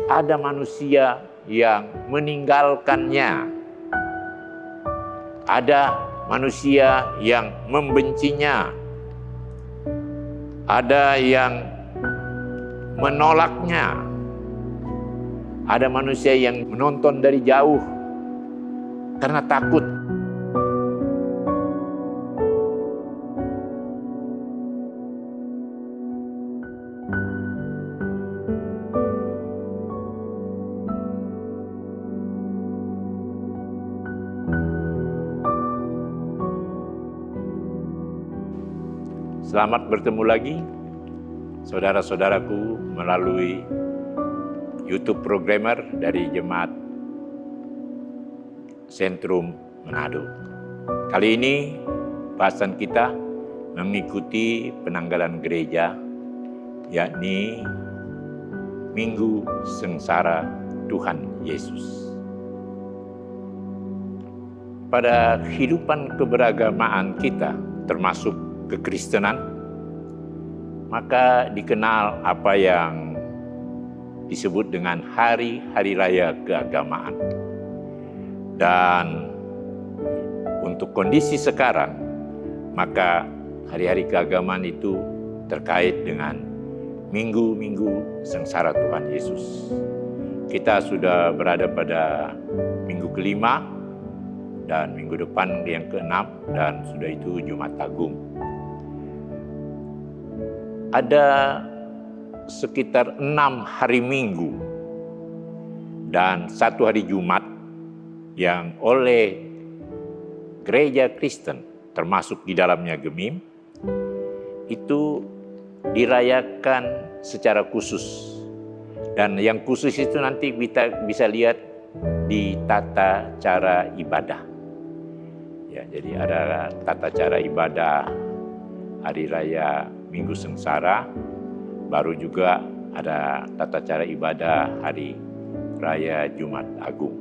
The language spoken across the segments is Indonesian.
ada manusia yang meninggalkannya. Ada manusia yang membencinya. Ada yang menolaknya. Ada manusia yang menonton dari jauh karena takut. Selamat bertemu lagi, saudara-saudaraku, melalui YouTube Programmer dari Jemaat Sentrum Manado. Kali ini bahasan kita mengikuti penanggalan gereja, yakni Minggu Sengsara Tuhan Yesus. Pada kehidupan keberagamaan kita, termasuk kekristenan, maka dikenal apa yang disebut dengan hari-hari raya keagamaan. Dan untuk kondisi sekarang, maka hari-hari keagamaan itu terkait dengan minggu-minggu sengsara Tuhan Yesus. Kita sudah berada pada minggu kelima dan minggu depan yang keenam, dan sudah itu Jumat Agung. Ada sekitar 6 hari Minggu dan 1 hari Jumat yang oleh gereja Kristen, termasuk di dalamnya Gemim, itu dirayakan secara khusus. Dan yang khusus itu nanti kita bisa lihat di tata cara ibadah. Ya, jadi ada tata cara ibadah hari raya Minggu Sengsara, baru juga ada tata cara ibadah hari raya Jumat Agung.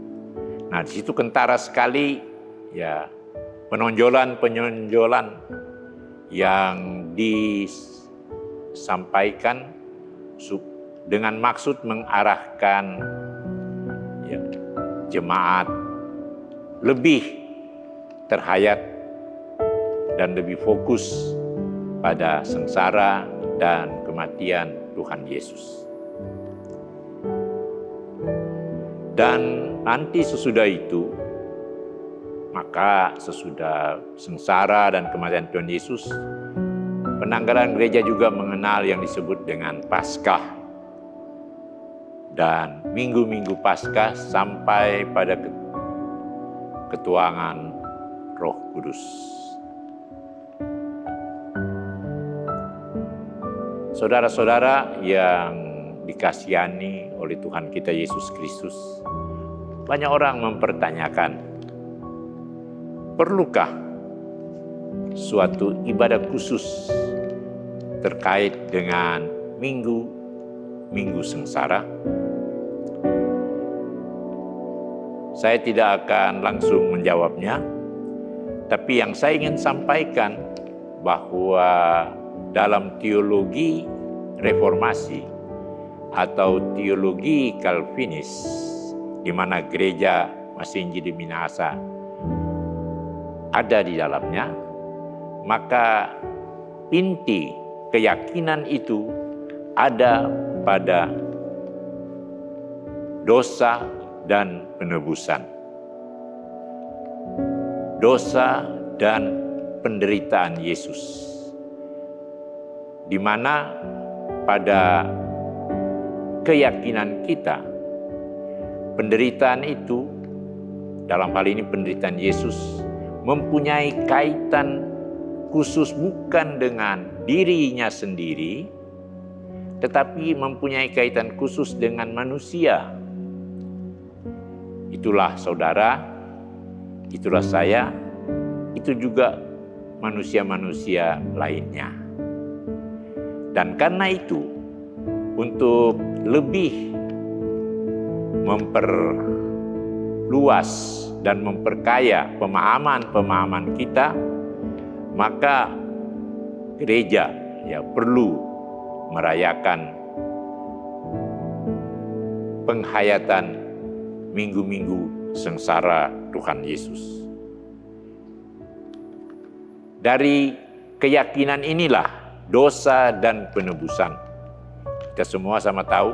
Nah, di situ kentara sekali ya penonjolan yang disampaikan dengan maksud mengarahkan ya, jemaat lebih terhayat dan lebih fokus pada sengsara dan kematian Tuhan Yesus. Dan nanti sesudah itu, maka sesudah sengsara dan kematian Tuhan Yesus, penanggalan gereja juga mengenal yang disebut dengan Paskah. Dan minggu-minggu Paskah sampai pada ketuangan Roh Kudus. Saudara-saudara yang dikasihani oleh Tuhan kita Yesus Kristus, banyak orang mempertanyakan, perlukah suatu ibadah khusus terkait dengan minggu sengsara? Saya tidak akan langsung menjawabnya, tapi yang saya ingin sampaikan bahwa dalam teologi reformasi atau teologi Calvinis, di mana gereja Masinji di Minahasa ada di dalamnya, maka inti keyakinan itu ada pada dosa dan penebusan. Dosa dan penderitaan Yesus. Di mana pada keyakinan kita, penderitaan itu, dalam hal ini penderitaan Yesus, mempunyai kaitan khusus bukan dengan dirinya sendiri, tetapi mempunyai kaitan khusus dengan manusia. Itulah saudara, itulah saya, itu juga manusia-manusia lainnya. Dan karena itu, untuk lebih memperluas dan memperkaya pemahaman-pemahaman kita, maka gereja ya perlu merayakan penghayatan minggu-minggu sengsara Tuhan Yesus. Dari keyakinan inilah dosa dan penebusan. Kita semua sama tahu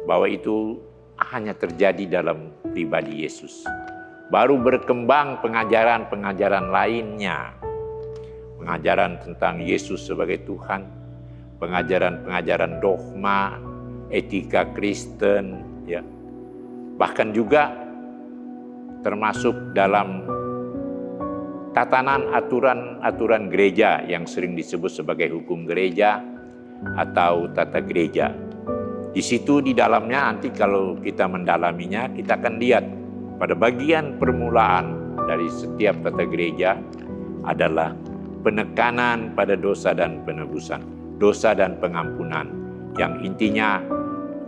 bahwa itu hanya terjadi dalam pribadi Yesus. Baru berkembang pengajaran-pengajaran lainnya. Pengajaran tentang Yesus sebagai Tuhan, pengajaran-pengajaran dogma, etika Kristen, ya. Bahkan juga termasuk dalam tatanan aturan-aturan gereja yang sering disebut sebagai hukum gereja atau tata gereja. Di situ di dalamnya nanti kalau kita mendalaminya, kita akan lihat pada bagian permulaan dari setiap tata gereja adalah penekanan pada dosa dan penebusan, dosa dan pengampunan, yang intinya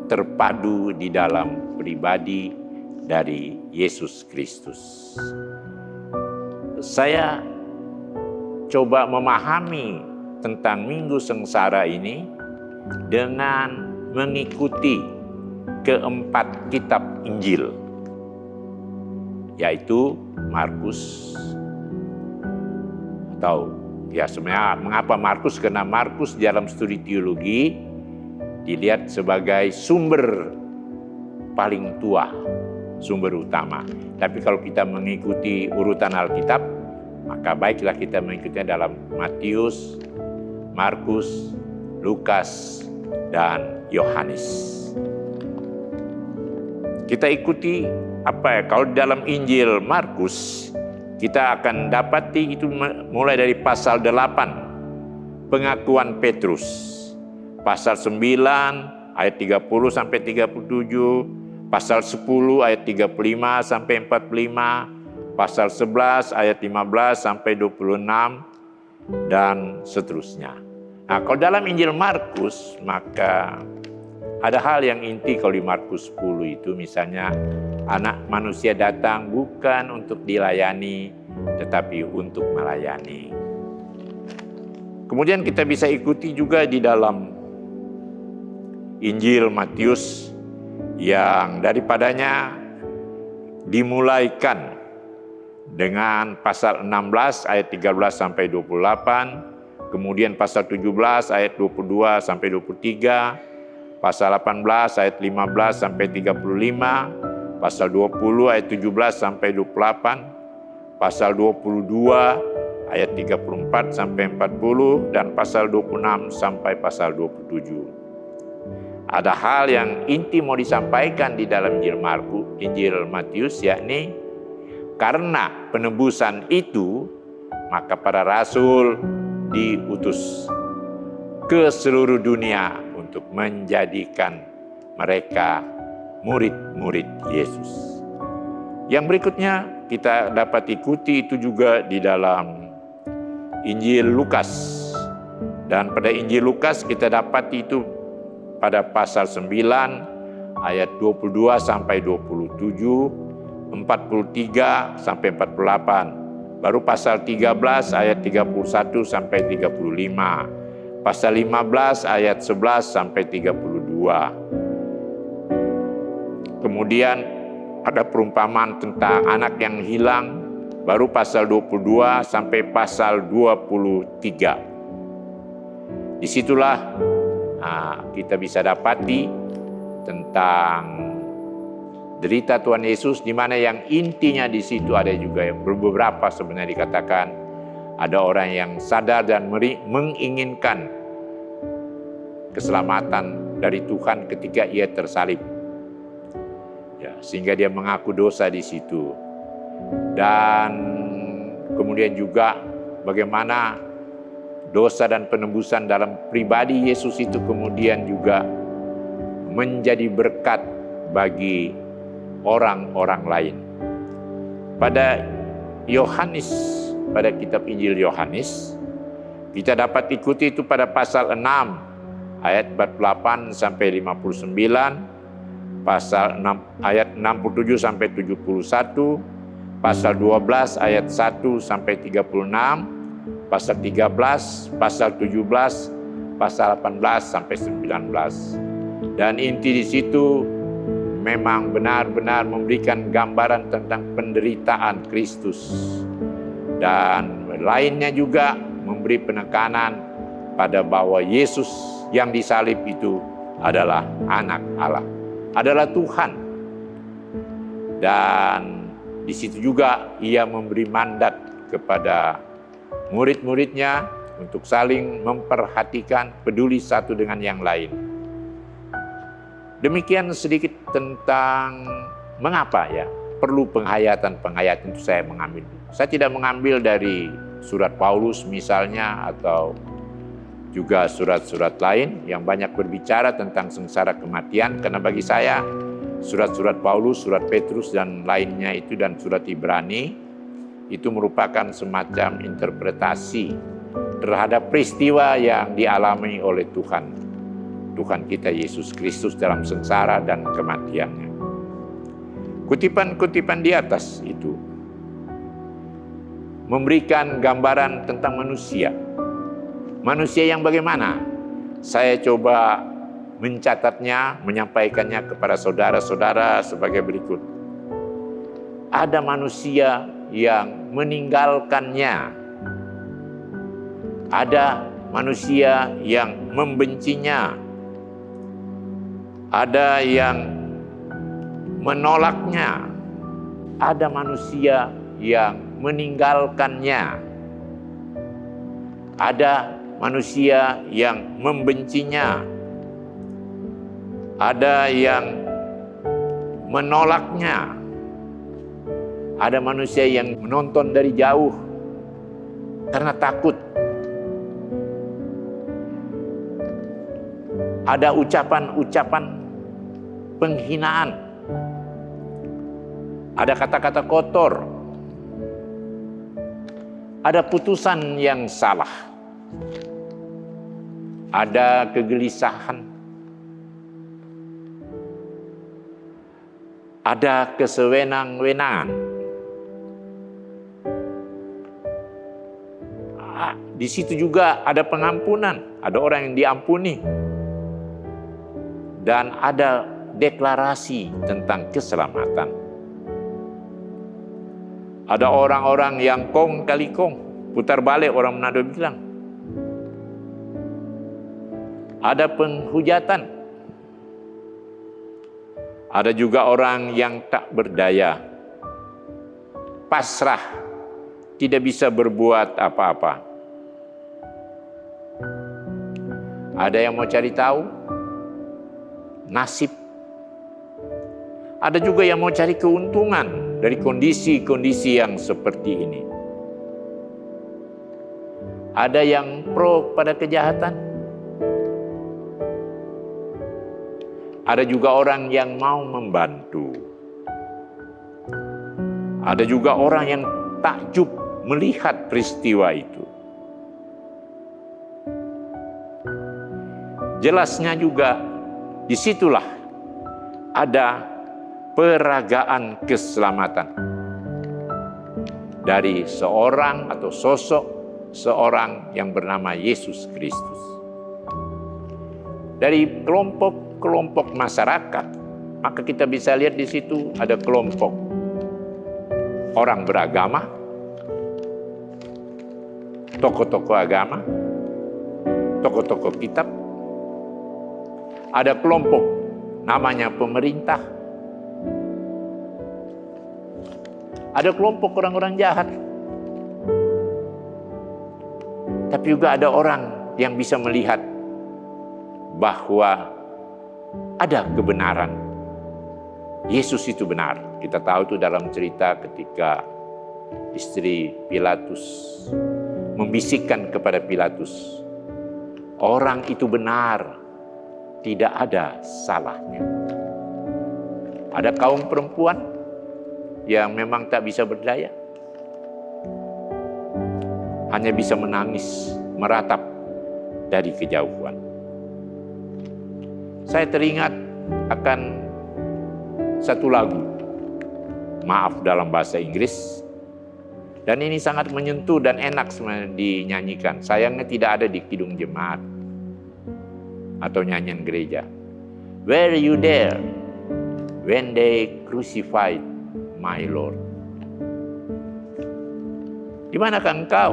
terpadu di dalam pribadi dari Yesus Kristus. Saya coba memahami tentang Minggu Sengsara ini dengan mengikuti keempat kitab Injil, yaitu Markus, atau ya sebenarnya mengapa Markus? Karena Markus dalam studi teologi dilihat sebagai sumber paling tua, sumber utama. Tapi kalau kita mengikuti urutan Alkitab, maka baiklah kita mengikutinya dalam Matius, Markus, Lukas, dan Yohanes. Kita ikuti apa ya? Kalau dalam Injil Markus, kita akan dapati itu mulai dari pasal 8, pengakuan Petrus. Pasal 9 ayat 30 sampai 37, pasal 10 ayat 35 sampai 45, pasal 11 ayat 15 sampai 26, dan seterusnya. Nah, kalau dalam Injil Markus, maka ada hal yang inti kalau di Markus 10 itu, misalnya anak manusia datang bukan untuk dilayani, tetapi untuk melayani. Kemudian kita bisa ikuti juga di dalam Injil Matius, yang daripadanya dimulaikan dengan pasal 16 ayat 13 sampai 28, kemudian pasal 17 ayat 22 sampai 23, pasal 18 ayat 15 sampai 35, pasal 20 ayat 17 sampai 28, pasal 22 ayat 34 sampai 40, dan pasal 26 sampai pasal 27. Ada hal yang inti mau disampaikan di dalam Injil Matius, yakni karena penebusan itu, maka para rasul diutus ke seluruh dunia untuk menjadikan mereka murid-murid Yesus. Yang berikutnya kita dapat ikuti itu juga di dalam Injil Lukas. Dan pada Injil Lukas kita dapat itu pada pasal 9 ayat 22 sampai 27, 43 sampai 48. Baru pasal 13 ayat 31 sampai 35. Pasal 15 ayat 11 sampai 32. Kemudian ada perumpamaan tentang anak yang hilang, baru pasal 22 sampai pasal 23. Disitulah kita bisa dapati tentang derita Tuhan Yesus, di mana yang intinya di situ ada juga yang beberapa sebenarnya dikatakan ada orang yang sadar dan menginginkan keselamatan dari Tuhan ketika ia tersalib. Ya, sehingga dia mengaku dosa di situ. Dan kemudian juga bagaimana dosa dan penebusan dalam pribadi Yesus itu kemudian juga menjadi berkat bagi orang-orang lain. Pada Yohanes, pada kitab Injil Yohanes, kita dapat ikuti itu pada pasal 6 ayat 48 sampai 59, pasal 6 ayat 67 sampai 71, pasal 12 ayat 1 sampai 36, pasal 13, pasal 17, pasal 18 sampai 19. Dan inti di situ memang benar-benar memberikan gambaran tentang penderitaan Kristus. Dan lainnya juga memberi penekanan pada bahwa Yesus yang disalib itu adalah anak Allah, adalah Tuhan. Dan di situ juga ia memberi mandat kepada murid-muridnya untuk saling memperhatikan, peduli satu dengan yang lain. Demikian sedikit tentang mengapa ya perlu penghayatan itu saya mengambil. Saya tidak mengambil dari surat Paulus misalnya atau juga surat-surat lain yang banyak berbicara tentang sengsara kematian, karena bagi saya surat-surat Paulus, surat Petrus dan lainnya itu dan surat Ibrani itu merupakan semacam interpretasi terhadap peristiwa yang dialami oleh Tuhan kita Yesus Kristus dalam sengsara dan kematiannya. Kutipan-kutipan di atas itu memberikan gambaran tentang manusia. Manusia yang bagaimana? Saya coba mencatatnya, menyampaikannya kepada saudara-saudara sebagai berikut. Ada manusia yang meninggalkannya. Ada manusia yang membencinya. Ada yang menolaknya. Ada manusia yang meninggalkannya. Ada manusia yang membencinya. Ada yang menolaknya. Ada manusia yang menonton dari jauh karena takut. Ada ucapan-ucapan penghinaan. Ada kata-kata kotor. Ada putusan yang salah. Ada kegelisahan. Ada kesewenang-wenangan. Di situ juga ada pengampunan. Ada orang yang diampuni. Dan ada deklarasi tentang keselamatan. Ada orang-orang yang kong kali kong, putar balik orang Manado bilang. Ada penghujatan. Ada juga orang yang tak berdaya, pasrah, tidak bisa berbuat apa-apa. Ada yang mau cari tahu nasib. Ada juga yang mau cari keuntungan dari kondisi-kondisi yang seperti ini. Ada yang pro pada kejahatan. Ada juga orang yang mau membantu. Ada juga orang yang takjub melihat peristiwa itu. Jelasnya juga disitulah ada peragaan keselamatan dari seorang atau sosok seorang yang bernama Yesus Kristus. Dari kelompok masyarakat, maka kita bisa lihat di situ ada kelompok orang beragama, tokoh-tokoh agama, tokoh-tokoh kitab. Ada kelompok namanya pemerintah. Ada kelompok orang-orang jahat. Tapi juga ada orang yang bisa melihat bahwa ada kebenaran. Yesus itu benar. Kita tahu itu dalam cerita ketika istri Pilatus membisikkan kepada Pilatus, orang itu benar, tidak ada salahnya. Ada kaum perempuan yang memang tak bisa berdaya, hanya bisa menangis, meratap dari kejauhan. Saya teringat akan satu lagu, maaf dalam bahasa Inggris, dan ini sangat menyentuh dan enak dinyanyikan. Sayangnya tidak ada di kidung jemaat atau nyanyian gereja. Were you there when they crucified my Lord. Di manakah engkau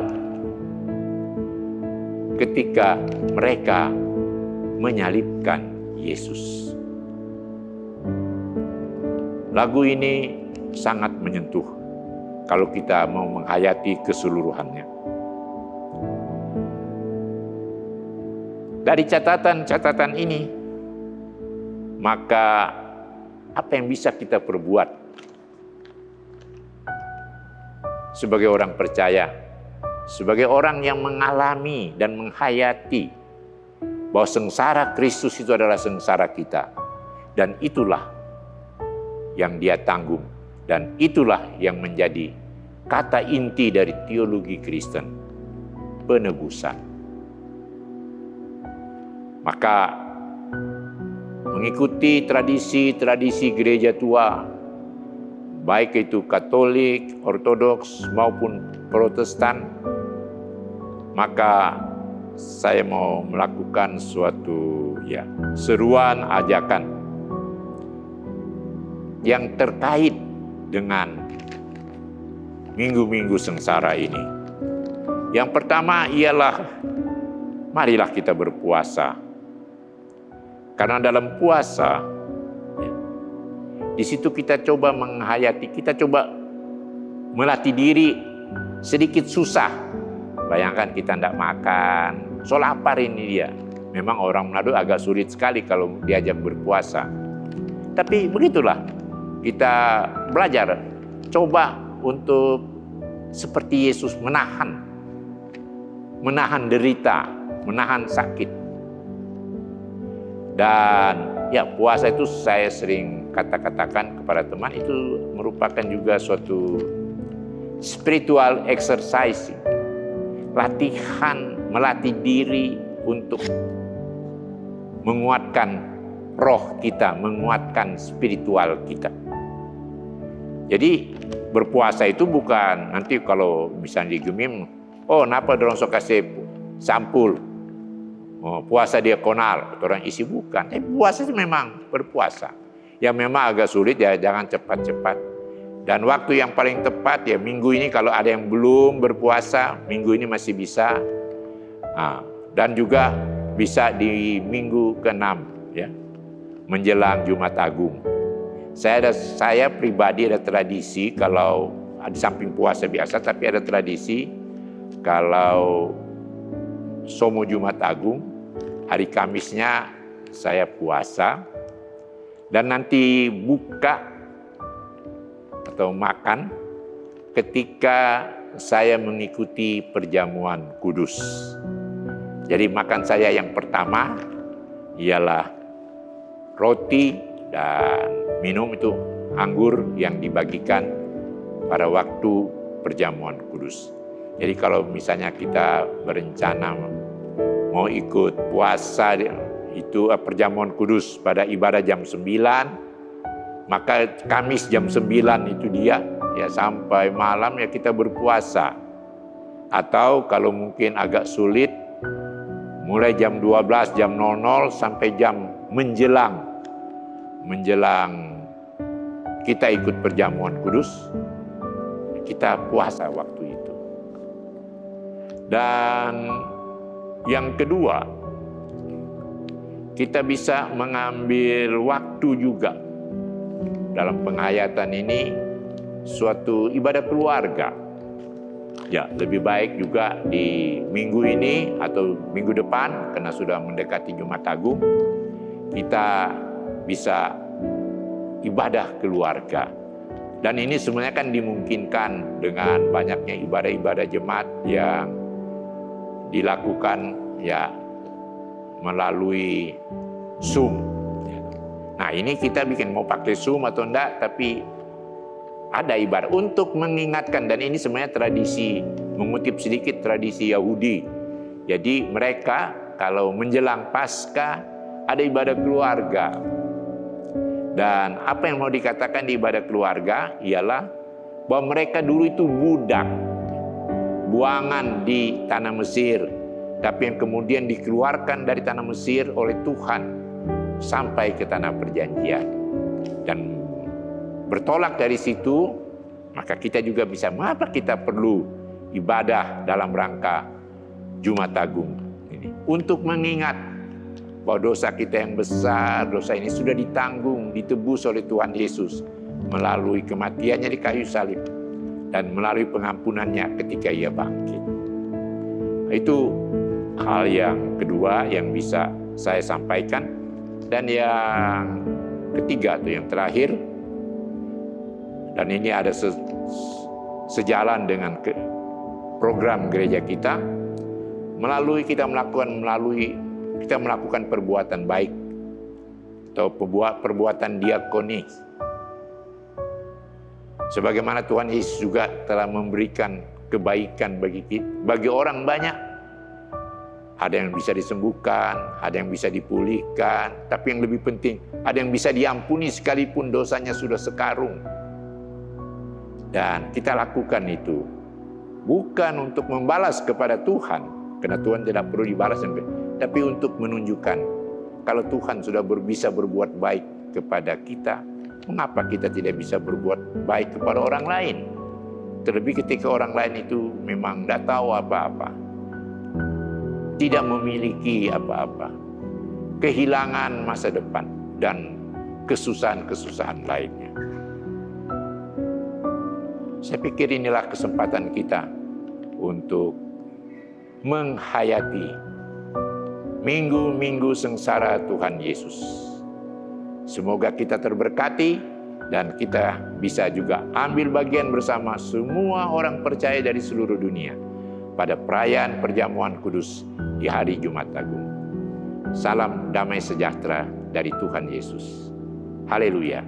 ketika mereka menyalibkan Yesus? Lagu ini sangat menyentuh kalau kita mau menghayati keseluruhannya. Dari catatan-catatan ini, maka apa yang bisa kita perbuat sebagai orang percaya, sebagai orang yang mengalami dan menghayati bahwa sengsara Kristus itu adalah sengsara kita, dan itulah yang Dia tanggung, dan itulah yang menjadi kata inti dari teologi Kristen, penebusan. Maka mengikuti tradisi-tradisi gereja tua, baik itu Katolik, Ortodoks maupun Protestan, maka saya mau melakukan suatu seruan, ajakan yang terkait dengan minggu-minggu sengsara ini. Yang pertama ialah marilah kita berpuasa. Karena dalam puasa, di situ kita coba menghayati, kita coba melatih diri sedikit susah. Bayangkan kita tidak makan, so lapar ini dia. Memang orang Manado agak sulit sekali kalau diajak berpuasa. Tapi begitulah, kita belajar, coba untuk seperti Yesus menahan derita, menahan sakit. Dan puasa itu saya sering katakan kepada teman, itu merupakan juga suatu spiritual exercise, latihan, melatih diri untuk menguatkan roh kita, menguatkan spiritual kita. Jadi berpuasa itu bukan nanti kalau misalnya digemim, napa dorong sok kasih sampul, puasa diakonal, orang isi, bukan. Puasa itu memang berpuasa. Ya memang agak sulit, ya jangan cepat-cepat. Dan waktu yang paling tepat minggu ini, kalau ada yang belum berpuasa, minggu ini masih bisa. Dan juga bisa di minggu ke-6 menjelang Jumat Agung. Saya pribadi ada tradisi, kalau di samping puasa biasa, tapi ada tradisi kalau Somo Jumat Agung, hari Kamisnya saya puasa, dan nanti buka atau makan ketika saya mengikuti perjamuan kudus. Jadi makan saya yang pertama ialah roti dan minum itu anggur yang dibagikan pada waktu perjamuan kudus. Jadi kalau misalnya kita berencana mau ikut puasa itu perjamuan kudus pada ibadah jam 9, maka Kamis jam 9 itu dia sampai malam kita berpuasa. Atau kalau mungkin agak sulit, mulai jam 12, jam 00 sampai jam menjelang kita ikut perjamuan kudus, kita puasa waktu itu. Dan yang kedua, kita bisa mengambil waktu juga dalam penghayatan ini suatu ibadah keluarga. Lebih baik juga di minggu ini atau minggu depan, karena sudah mendekati Jumat Agung, kita bisa ibadah keluarga. Dan ini sebenarnya kan dimungkinkan dengan banyaknya ibadah-ibadah jemaat yang dilakukan melalui Zoom. Nah ini kita bikin mau pakai Zoom atau enggak, tapi ada ibadah untuk mengingatkan. Dan ini sebenarnya tradisi, mengutip sedikit tradisi Yahudi. Jadi mereka kalau menjelang Paskah ada ibadah keluarga. Dan apa yang mau dikatakan di ibadah keluarga ialah bahwa mereka dulu itu budak, buangan di tanah Mesir, tapi yang kemudian dikeluarkan dari tanah Mesir oleh Tuhan sampai ke tanah perjanjian. Dan bertolak dari situ, maka kita juga bisa, mengapa kita perlu ibadah dalam rangka Jumat Agung ini? Untuk mengingat bahwa dosa kita yang besar, dosa ini sudah ditanggung, ditebus oleh Tuhan Yesus melalui kematiannya di kayu salib dan melalui pengampunannya ketika Ia bangkit. Itu hal yang kedua yang bisa saya sampaikan. Dan yang ketiga atau yang terakhir, dan ini ada sejalan dengan program gereja kita, kita melakukan perbuatan baik atau perbuatan diakoni. Sebagaimana Tuhan Yesus juga telah memberikan kebaikan bagi orang banyak. Ada yang bisa disembuhkan, ada yang bisa dipulihkan, tapi yang lebih penting, ada yang bisa diampuni sekalipun dosanya sudah sekarung. Dan kita lakukan itu bukan untuk membalas kepada Tuhan, karena Tuhan tidak perlu dibalas, tapi untuk menunjukkan kalau Tuhan sudah bisa berbuat baik kepada kita, mengapa kita tidak bisa berbuat baik kepada orang lain? Terlebih ketika orang lain itu memang tidak tahu apa-apa, tidak memiliki apa-apa, kehilangan masa depan dan kesusahan-kesusahan lainnya. Saya pikir inilah kesempatan kita untuk menghayati minggu-minggu sengsara Tuhan Yesus. Semoga kita terberkati dan kita bisa juga ambil bagian bersama semua orang percaya dari seluruh dunia pada perayaan perjamuan kudus di hari Jumat Agung. Salam damai sejahtera dari Tuhan Yesus. Haleluya.